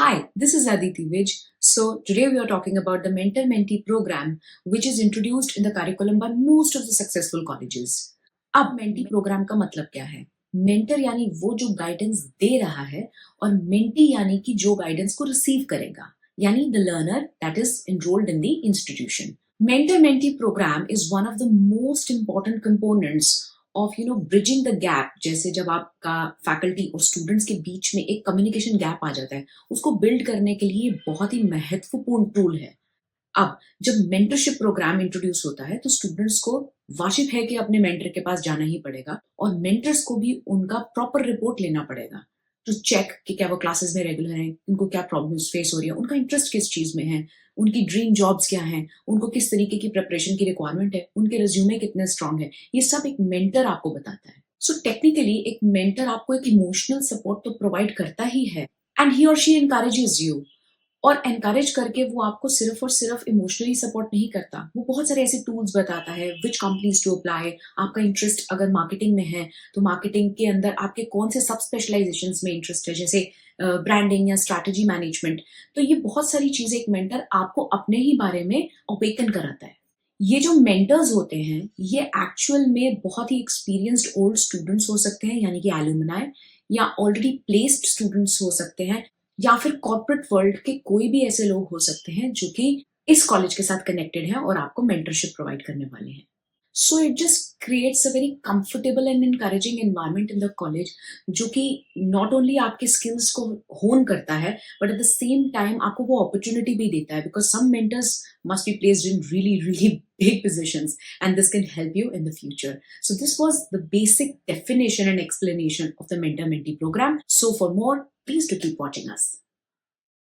Hi, this is Aditi Vij. So, today we are talking about the Mentor Mentee program, which is introduced in the curriculum by most of the successful colleges. अब mentee programme का मतलब क्या है? Mentor यानी वो जो guidance दे रहा है और मेंटी यानी कि जो गाइडेंस को रिसीव करेगा, यानी the learner that is enrolled in the institution. Mentor Mentee program is one of the most important components of bridging the gap. जैसे जब आपका फैकल्टी और स्टूडेंट्स के बीच में एक कम्युनिकेशन गैप आ जाता है, उसको बिल्ड करने के लिए बहुत ही महत्वपूर्ण टूल है. अब जब मेंटरशिप प्रोग्राम इंट्रोड्यूस होता है तो स्टूडेंट्स को वाजिब है कि अपने मेंटर के पास जाना ही पड़ेगा और मेंटर्स को भी उनका प्रॉपर रिपोर्ट लेना पड़ेगा टू चेक कि क्या वो क्लासेस में रेगुलर हैं, उनको क्या प्रॉब्लम्स फेस हो रही है, उनका इंटरेस्ट किस चीज में है, उनकी ड्रीम जॉब्स क्या हैं, उनको किस तरीके की प्रिपरेशन की रिक्वायरमेंट है, उनके रिज्यूमे कितने स्ट्रांग है. ये सब एक मेंटर आपको बताता है. सो टेक्निकली एक मेंटर आपको एक इमोशनल सपोर्ट तो प्रोवाइड करता ही है एंड ही और शी एनकरेजेस यू. और एनकरेज करके वो आपको सिर्फ और सिर्फ इमोशनली सपोर्ट नहीं करता, वो बहुत सारे ऐसे टूल्स बताता है विच कंपनीज टू अप्लाई. आपका इंटरेस्ट अगर मार्केटिंग में है तो मार्केटिंग के अंदर आपके कौन से सब स्पेशलाइजेशन में इंटरेस्ट है, जैसे ब्रांडिंग या स्ट्रैटेजी मैनेजमेंट. तो ये बहुत सारी चीजें एक मेंटर आपको अपने ही बारे में अवेकन कराता है. ये जो मेंटर्स होते हैं ये एक्चुअल में बहुत ही एक्सपीरियंस्ड ओल्ड स्टूडेंट्स हो सकते हैं, यानी कि एलुमनाई, या ऑलरेडी प्लेस्ड स्टूडेंट्स हो सकते हैं, या फिर कॉर्पोरेट वर्ल्ड के कोई भी ऐसे लोग हो सकते हैं जो कि इस कॉलेज के साथ कनेक्टेड हैं और आपको मेंटरशिप प्रोवाइड करने वाले हैं. So it just creates a very comfortable and encouraging environment in the college, जो कि नॉट ओनली आपके स्किल्स को होन करता है but at the same time आपको वो अपॉर्चुनिटी भी देता है, because some mentors must be placed in really really big positions and this can help you in the future. So this was the basic definition and explanation of the mentor mentee program. So for more, please do keep watching us.